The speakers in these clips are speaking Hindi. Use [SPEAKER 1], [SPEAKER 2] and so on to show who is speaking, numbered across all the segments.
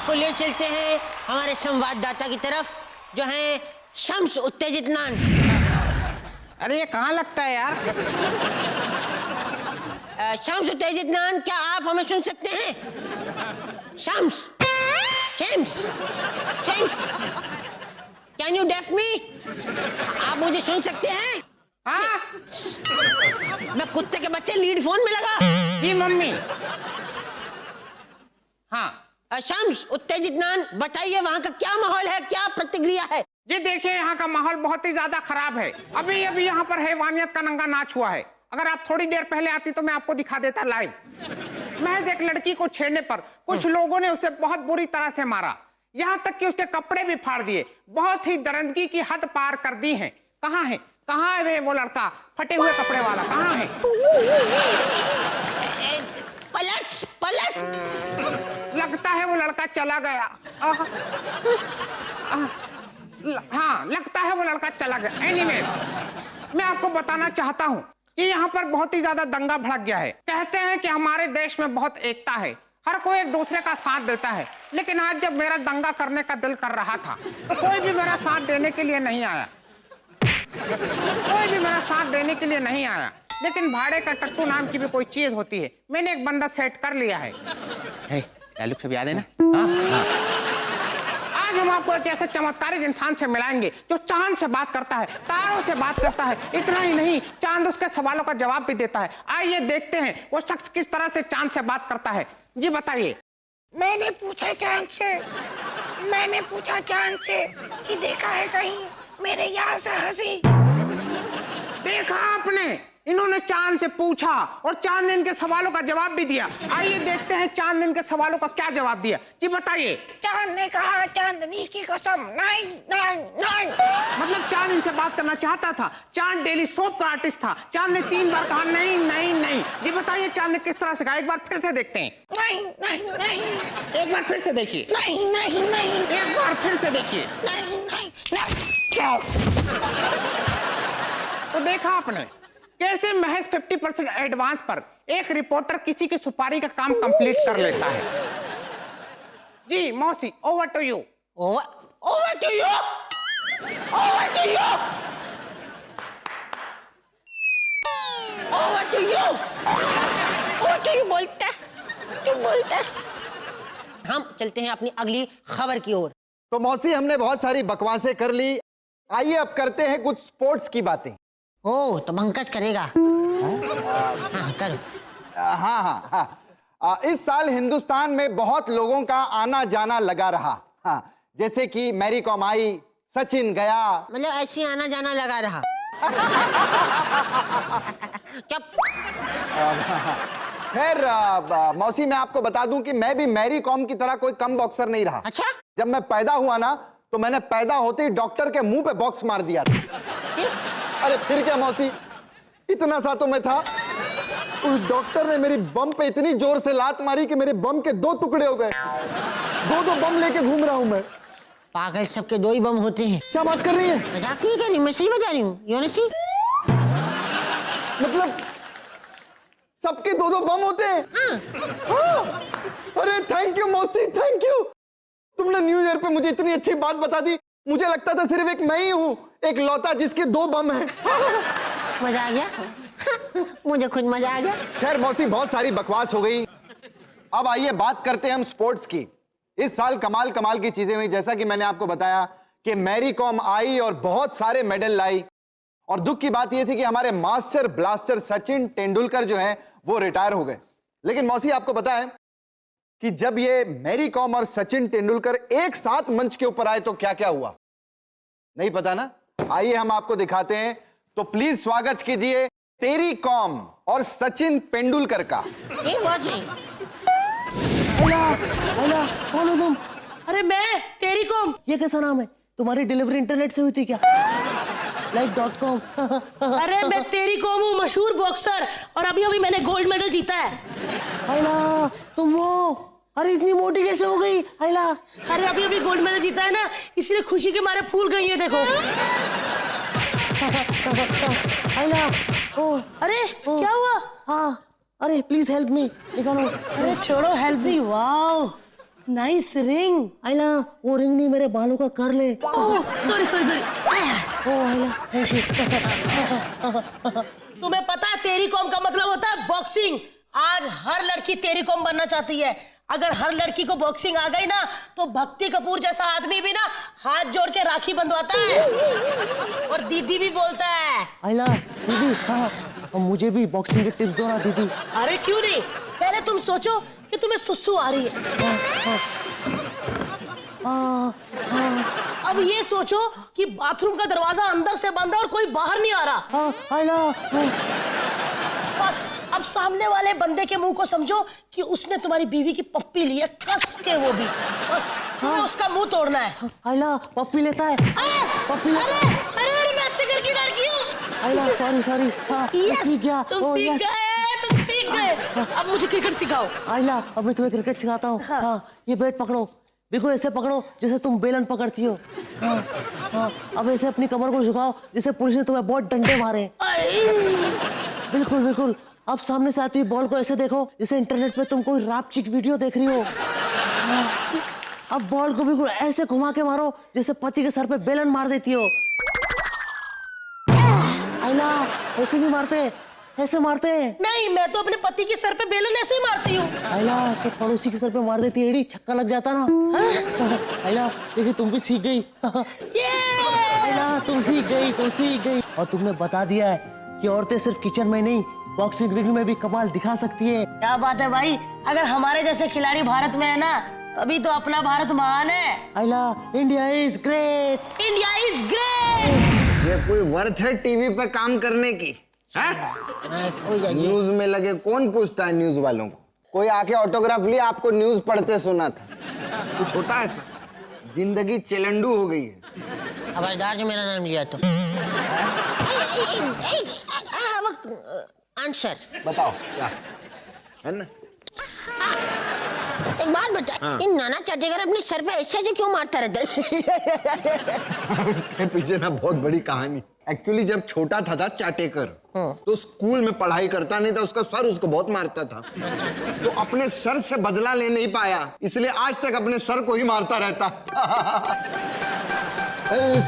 [SPEAKER 1] आपको ले चलते हैं हमारे संवाददाता की तरफ जो है शम्स उत्तेजित नान।
[SPEAKER 2] अरे ये कहाँ लगता है यार?
[SPEAKER 1] शम्स उत्तेजित नान, क्या आप हमें सुन सकते हैं? Shams, Shams, Shams, can you deaf me? आप मुझे सुन सकते हैं?
[SPEAKER 2] हाँ
[SPEAKER 1] मैं कुत्ते के बच्चे लीड फोन में लगा।
[SPEAKER 2] जी मम्मी। हाँ
[SPEAKER 1] शम्स उत्तेजित नान, बताइए वहाँ का क्या माहौल है, क्या प्रतिक्रिया है?
[SPEAKER 2] जी देखिए, यहाँ का माहौल बहुत ही ज्यादा खराब है। अभी अभी यहाँ पर हैवानियत का नंगा नाच हुआ है। अगर आप थोड़ी देर पहले आती तो मैं आपको दिखा देता लाइव। महज एक लड़की को छेड़ने पर कुछ लोगों ने उसे बहुत बुरी तरह से मारा, यहाँ तक कि उसके कपड़े भी फाड़ दिए। बहुत ही दरिंदगी की हद पार कर दी है। कहाँ है, कहाँ है वो लड़का फटे हुए कपड़े वाला, कहाँ है?
[SPEAKER 1] पलट पलट।
[SPEAKER 2] लगता है वो लड़का चला गया। हाँ लगता है वो लड़का चला गया। एनीवेज, मैं आपको बताना चाहता हूँ कि यहाँ पर बहुत ही ज्यादा दंगा भड़क गया है। कहते हैं कि हमारे देश में बहुत एकता है, हर कोई एक दूसरे का साथ देता है। लेकिन आज जब मेरा दंगा करने का दिल कर रहा था तो कोई भी मेरा साथ देने के लिए नहीं आया। कोई भी मेरा साथ देने के लिए नहीं आया। लेकिन भाड़े का टट्टू नाम की भी कोई चीज होती है। मैंने एक बंदा सेट कर लिया है। सब याद है ना? हाँ। आज हम आपको एक ऐसे चमत्कारिक इंसान से मिलाएंगे जो चांद से बात करता है, तारों से बात करता है। इतना ही नहीं, चांद उसके सवालों का जवाब भी देता है। आइए देखते हैं वो शख्स किस तरह से चांद से बात करता है। जी बताइए।
[SPEAKER 3] मैंने पूछा चांद से कि देखा है कहीं मेरे यार से हंसी?
[SPEAKER 2] देखा आपने, इन्होंने चांद से पूछा और चांद ने इनके सवालों का जवाब भी दिया। आइए देखते हैं चांद ने इनके सवालों का क्या जवाब दिया। जी बताइए।
[SPEAKER 3] चांद ने कहा, चांदनी की कसम, नहीं नहीं नहीं।
[SPEAKER 2] मतलब चांद इनसे बात करना चाहता था। चांद डेली सोप का आर्टिस्ट था। चांद ने 3 बार कहा नहीं नहीं नहीं। जी बताइए चांद ने किस तरह से कहा? एक बार फिर से देखते हैं।
[SPEAKER 3] नहीं नहीं नहीं।
[SPEAKER 2] एक बार फिर से देखिए।
[SPEAKER 3] नहीं नहीं नहीं।
[SPEAKER 2] एक बार फिर से देखिए।
[SPEAKER 3] नहीं नहीं नहीं।
[SPEAKER 2] तो देखा आपने कैसे महज 50% एडवांस पर एक रिपोर्टर किसी की सुपारी का काम कंप्लीट कर लेता है। जी मौसी, over to you.
[SPEAKER 1] Over to you, over to you, over to you, over to you बोलता तू बोलता। हम चलते हैं अपनी अगली खबर की ओर।
[SPEAKER 4] तो मौसी, हमने बहुत सारी बकवासें कर ली। आइए अब करते हैं कुछ स्पोर्ट्स की बातें।
[SPEAKER 1] ओ तो पंकज करेगा। हाँ करो।
[SPEAKER 4] हाँ हाँ हाँ। इस साल हिंदुस्तान में बहुत लोगों का आना जाना लगा रहा। हाँ, जैसे कि मैरी कॉम आई, सचिन गया।
[SPEAKER 1] मतलब ऐसे आना जाना लगा रहा।
[SPEAKER 4] खैर मौसी, मैं आपको बता दूं कि मैं भी मैरी कॉम की तरह कोई कम बॉक्सर नहीं रहा।
[SPEAKER 1] अच्छा?
[SPEAKER 4] जब मैं पैदा हुआ ना तो मैंने पैदा होते ही डॉक्टर के मुंह पे बॉक्स मार दिया था। अरे फिर क्या मौसी, इतना सा तो मैं था। उस डॉक्टर ने मेरी बम पे इतनी जोर से लात मारी कि मेरे बम के 2 टुकड़े हो गए। 2 बम लेके घूम रहा हूं मैं।
[SPEAKER 1] पागल, सबके 2 ही बम होते हैं।
[SPEAKER 4] क्या बात कर रही है?
[SPEAKER 1] मजाक नहीं कर रही, मैं सही बता रही हूँ। यू नो सी,
[SPEAKER 4] मतलब सबके 2 बम होते हैं? हाँ। अरे थैंक यू मौसी, थैंक यू। तुमने न्यू ईयर पे मुझे इतनी अच्छी बात बता दी। मुझे लगता था सिर्फ एक मैं ही हूँ एक लौता जिसके 2 बम हैं।
[SPEAKER 1] मजा आ गया। मुझे खुद मजा आ गया।
[SPEAKER 4] खैर मौसी, बहुत सारी बकवास हो गई। अब आइए बात करते हैं हम स्पोर्ट्स की। इस साल कमाल कमाल की चीजें हुई। जैसा कि मैंने आपको बताया कि मैरी कॉम आई और बहुत सारे मेडल लाई। और दुख की बात यह थी कि हमारे मास्टर ब्लास्टर सचिन तेंदुलकर जो है वो रिटायर हो गए। लेकिन मौसी, आपको पता है कि जब ये मैरी कॉम और सचिन तेंदुलकर एक साथ मंच के ऊपर आए तो क्या क्या हुआ? नहीं पता ना? आइए हम आपको दिखाते हैं। तो प्लीज स्वागत कीजिए तेरी कॉम और सचिन तेंदुलकर का।
[SPEAKER 5] कौन हो तुम? अरे मैं तेरी कॉम। ये कैसा नाम है? तुम्हारी डिलीवरी इंटरनेट से हुई थी क्या? like.com।
[SPEAKER 6] अरे मैं तेरी कॉम हूँ, मशहूर बॉक्सर, और अभी अभी मैंने गोल्ड मेडल जीता है।
[SPEAKER 5] अला, तुम वो? अरे इतनी मोटी कैसे हो गई? अला,
[SPEAKER 6] अरे अभी अभी गोल्ड मेडल जीता है ना, इसलिए खुशी के मारे फूल गई है, देखो।
[SPEAKER 5] अला, ओ,
[SPEAKER 6] अरे क्या हुआ?
[SPEAKER 5] हाँ, अरे प्लीज हेल्प मी, निकालो।
[SPEAKER 6] अरे छोड़ो, help me. Wow, nice ring.
[SPEAKER 5] आइला वो रिंग नहीं, मेरे बालों का कर ले।
[SPEAKER 6] Oh sorry sorry sorry.
[SPEAKER 5] Oh आइला थैंक यू।
[SPEAKER 6] तुम्हें पता है तेरी कॉम का मतलब होता है बॉक्सिंग। आज हर लड़की तेरी कॉम बनना चाहती है। अगर हर लड़की को बॉक्सिंग आ गई ना तो भक्ति कपूर जैसा आदमी भी ना हाथ जोड़ के राखी बंधवाता है और दीदी भी बोलता है।
[SPEAKER 5] आइला दीदी, हाँ और मुझे भी बॉक्सिंग के टिप्स दो ना दीदी।
[SPEAKER 6] अरे क्यों नहीं, पहले तुम सोचो कि तुम्हें सुसु आ रही है। अब ये सोचो कि बाथरूम का दरवाजा अंदर से बंद है और कोई बाहर नहीं आ रहा।
[SPEAKER 5] आइला
[SPEAKER 6] बस अब सामने वाले बंदे के मुंह को समझो कि उसने तुम्हारी बीवी की पप्पी ली है कस के, वो भी बस तुम्हें उसका मुंह तोड़ना है।
[SPEAKER 5] आइला पप्पी लेता है, पप्पी लेता है।
[SPEAKER 6] अरे मैं अच्छे घर की लड़की हूँ।
[SPEAKER 5] आइला सॉरी सॉरी। हाँ सीख गया।
[SPEAKER 6] तुम सीख गए, तुम सीख गए। अब मुझे क्रिकेट सिखाओ।
[SPEAKER 5] आइला अब मैं तुम्हें क्रिकेट सिखाता हूँ। हाँ ये बैट पकड़ो, बिल्कुल ऐसे पकड़ो जैसे तुम बेलन पकड़ती हो। हाँ हाँ अब ऐसे अपनी कमर को झुकाओ जैसे पुलिस ने तुम्हें बहुत डंडे मारे। बिल्कुल बिल्कुल। अब सामने से आती हुई बॉल को ऐसे देखो जैसे इंटरनेट पे तुम कोई रापचिक वीडियो देख रही हो। हाँ। अब बॉल को बिल्कुल ऐसे घुमा के मारो जैसे पति के सर पे बेलन मार देती हो। आइला ऐसे नहीं मारते, ऐसे मारते हैं।
[SPEAKER 6] नहीं, मैं तो अपने पति के सर पे बेलन ऐसे ही मारती हूँ।
[SPEAKER 5] आइला तो पड़ोसी के सर पे मार देती एड़ी, छक्का लग जाता ना। आइला देखिए तुम भी सीख गई। आइला तुम सीख गई, तुम सीख गई। और तुमने बता दिया है कि औरतें सिर्फ किचन में नहीं बॉक्सिंग रिंग में भी कमाल दिखा सकती है।
[SPEAKER 6] क्या बात है भाई, अगर हमारे जैसे खिलाड़ी भारत में है ना तभी तो अपना भारत महान है।
[SPEAKER 5] आइला India is great,
[SPEAKER 6] India is great.
[SPEAKER 7] ये कोई वर्थ है टीवी पे काम करने की? न्यूज में लगे कौन पूछता है न्यूज वालों को?
[SPEAKER 4] कोई आके ऑटोग्राफ लिया, आपको न्यूज पढ़ते सुना था।
[SPEAKER 7] कुछ होता है ऐसा? जिंदगी चेलंडू हो गई है।
[SPEAKER 1] खबरदार जो मेरा नाम लिया तो। आंसर
[SPEAKER 7] बताओ क्या है ना?
[SPEAKER 1] एक बात बता, इन नाना चाटेकर अपने सर पे ऐसे ऐसे क्यों मारता रहता है?
[SPEAKER 7] उसके पीछे ना बहुत बड़ी कहानी। एक्चुअली जब छोटा था चाटेकर तो स्कूल में पढ़ाई करता नहीं था, उसका सर उसको बहुत मारता था। तो अपने सर से बदला ले नहीं पाया, इसलिए आज तक अपने सर को ही मारता रहता।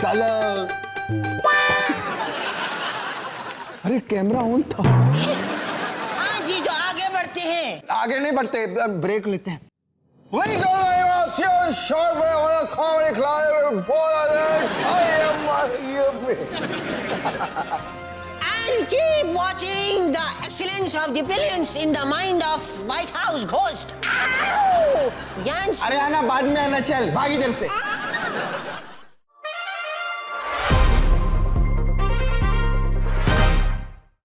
[SPEAKER 4] साला अरे कैमरा ऑन था।
[SPEAKER 1] हाँ जी, तो आगे बढ़ते हैं।
[SPEAKER 7] आगे नहीं बढ़ते, ब्रेक लेते हैं।
[SPEAKER 1] And keep watching the excellence of the brilliance in the mind of White House ghost. Ow! Yans.
[SPEAKER 7] अरे आना बाद में आना, चल भाग इधर से।